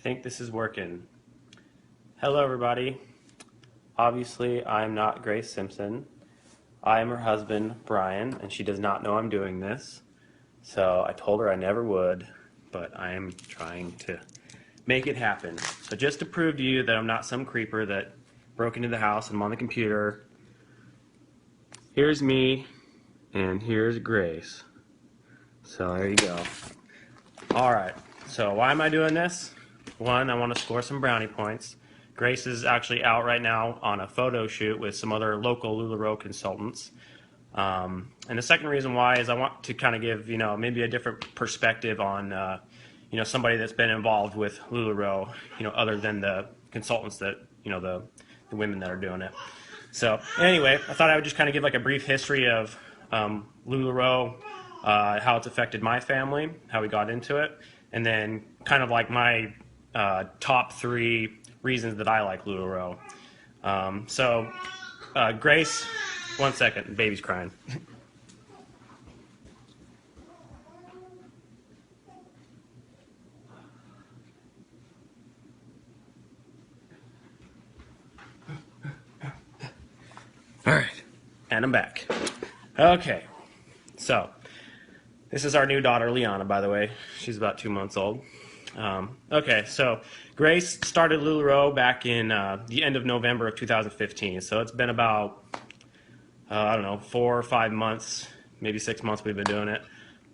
think this is working. Hello, everybody. Obviously, I'm not Grace Simpson. I am her husband, Brian, and she does not know I'm doing this. So I told her I never would, but I am trying to make it happen. So just to prove to you that I'm not some creeper that broke into the house and I'm on the computer, here's me and here's Grace. So there you go. All right, so why am I doing this? One, I want to score some brownie points. Grace is actually out right now on a photo shoot with some other local Lularoe consultants. And the second reason why is I want to kind of give, maybe a different perspective on, somebody that's been involved with Lularoe, other than the consultants that, the women that are doing it. So anyway, I thought I would just kind of give like a brief history of Lularoe, how it's affected my family, how we got into it, and then kind of like my top 3 reasons that I like Lularoe. Grace, one second, baby's crying. All right, and I'm back. Okay, so this is our new daughter, Liana, by the way. She's about 2 months old. Okay, so Grace started Lularoe back in the end of November of 2015. So it's been about, 4 or 5 months, maybe 6 months we've been doing it.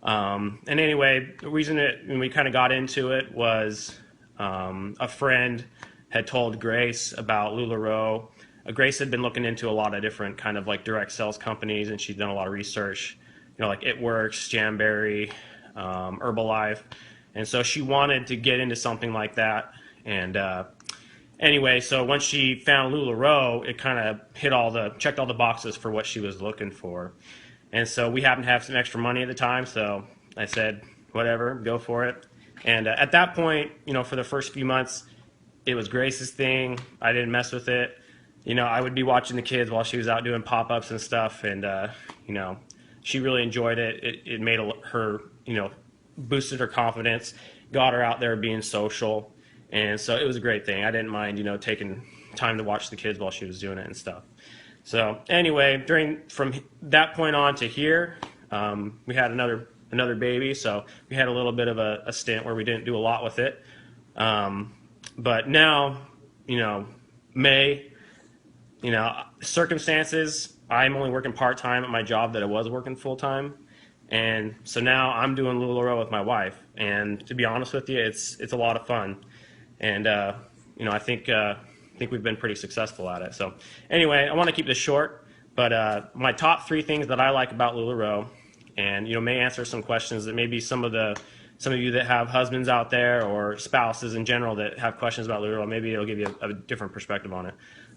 And anyway, the reason when we kind of got into it was a friend had told Grace about Lularoe. Grace had been looking into a lot of different kind of like direct sales companies, and she'd done a lot of research, like It Works, Jamberry, Herbalife. And so she wanted to get into something like that. And anyway, so once she found Lularoe, it kind of checked all the boxes for what she was looking for. And so we happened to have some extra money at the time, so I said, whatever, go for it. And at that point, for the first few months, it was Grace's thing. I didn't mess with it. I would be watching the kids while she was out doing pop-ups and stuff, and she really enjoyed it. It made her, boosted her confidence, got her out there being social, and so it was a great thing. I didn't mind, taking time to watch the kids while she was doing it and stuff. So anyway, from that point on to here, we had another baby, so we had a little bit of a stint where we didn't do a lot with it. But now, May, circumstances, I'm only working part-time at my job that I was working full-time. And so now I'm doing Lularoe with my wife. And to be honest with you, it's a lot of fun. And, I think we've been pretty successful at it. So anyway, I want to keep this short, but my top 3 things that I like about Lularoe, and, may answer some questions that maybe some of you that have husbands out there or spouses in general that have questions about Lularoe, maybe it'll give you a different perspective on it.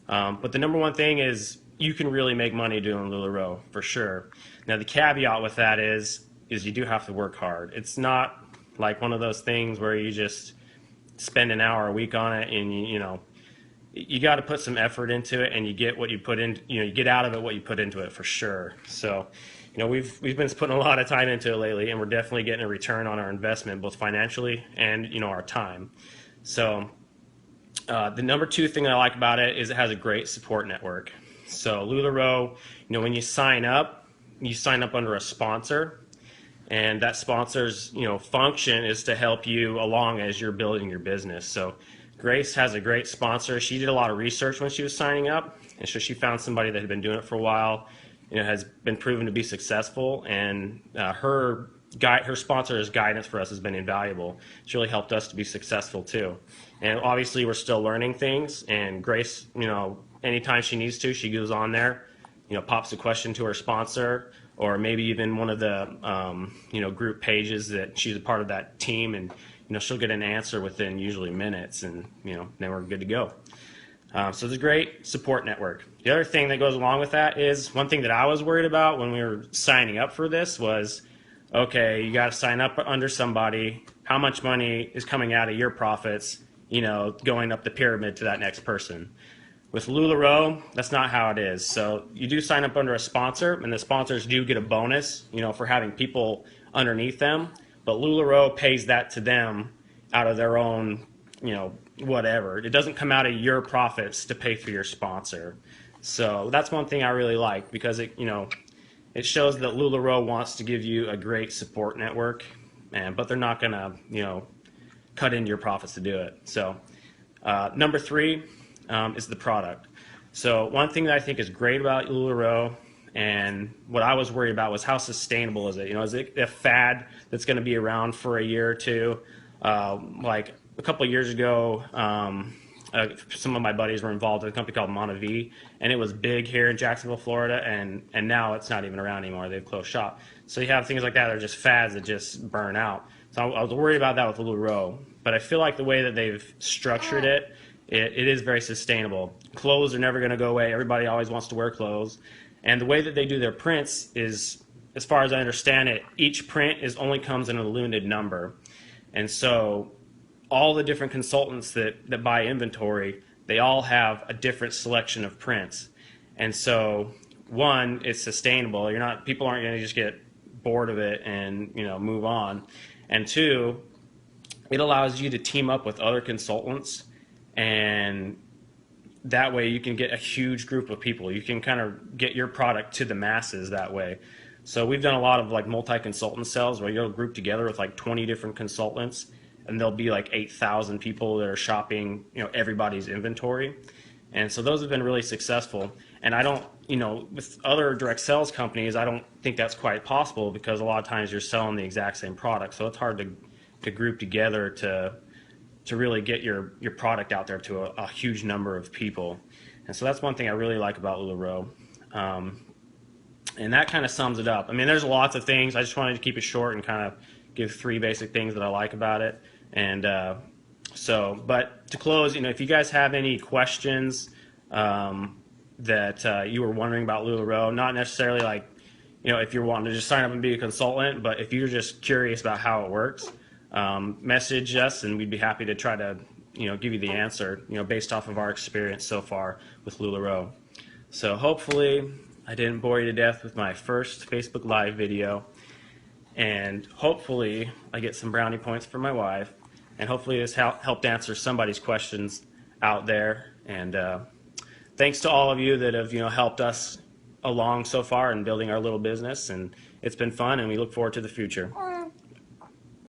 But the number one thing is you can really make money doing Lularoe, for sure. Now, the caveat with that is you do have to work hard. It's not like one of those things where you just spend an hour a week on it and you got to put some effort into it, and you get what you put in, you get out of it what you put into it, for sure. So, we've been putting a lot of time into it lately, and we're definitely getting a return on our investment, both financially and, our time. So, the number 2 thing I like about it is it has a great support network. So Lularoe, when you sign up under a sponsor, and that sponsor's, function is to help you along as you're building your business. So Grace has a great sponsor. She did a lot of research when she was signing up, and so she found somebody that had been doing it for a while, has been proven to be successful, and her sponsor's guidance for us has been invaluable. It's really helped us to be successful too. And obviously we're still learning things, and Grace, anytime she needs to, she goes on there, pops a question to her sponsor, or maybe even one of the, group pages that she's a part of that team, and, she'll get an answer within usually minutes, and, then we're good to go. So it's a great support network. The other thing that goes along with that is one thing that I was worried about when we were signing up for this was, okay, you got to sign up under somebody. How much money is coming out of your profits, going up the pyramid to that next person? With Lularoe, that's not how it is. So you do sign up under a sponsor, and the sponsors do get a bonus, for having people underneath them. But Lularoe pays that to them out of their own whatever. It doesn't come out of your profits to pay for your sponsor. So that's one thing I really like, because it shows that Lularoe wants to give you a great support network, but they're not gonna cut into your profits to do it. So number three is the product. So one thing that I think is great about Lularoe, and what I was worried about, was how sustainable is it? Is it a fad that's going to be around for a year or two? Like a couple of years ago, some of my buddies were involved in a company called Montev, and it was big here in Jacksonville, Florida, and now it's not even around anymore. They've closed shop. So you have things like that are just fads that just burn out. So I was worried about that with Lularoe, but I feel like the way that they've structured it is very sustainable. Clothes are never going to go away. Everybody always wants to wear clothes. And the way that they do their prints is, as far as I understand it, each print only comes in a limited number. And so all the different consultants that buy inventory, they all have a different selection of prints. And so, one, it's sustainable. People aren't going to just get bored of it and move on. And two, it allows you to team up with other consultants, and that way you can get a huge group of people. You can kind of get your product to the masses that way. So we've done a lot of like multi-consultant sales where you'll group together with like 20 different consultants, and there'll be like 8,000 people that are shopping everybody's inventory. And so those have been really successful. And I don't, with other direct sales companies, I don't think that's quite possible, because a lot of times you're selling the exact same product. So it's hard to group together to really get your product out there to a huge number of people. And so that's one thing I really like about Lularoe. And that kind of sums it up. I mean, there's lots of things. I just wanted to keep it short and kind of give three basic things that I like about it. And but to close, if you guys have any questions that you were wondering about Lularoe, not necessarily like, if you're wanting to just sign up and be a consultant, but if you're just curious about how it works, message us, and we'd be happy to try to give you the answer based off of our experience so far with Lularoe. So hopefully I didn't bore you to death with my first Facebook Live video, and hopefully I get some brownie points for my wife, and hopefully this helped answer somebody's questions out there. And thanks to all of you that have helped us along so far in building our little business, and it's been fun, and we look forward to the future.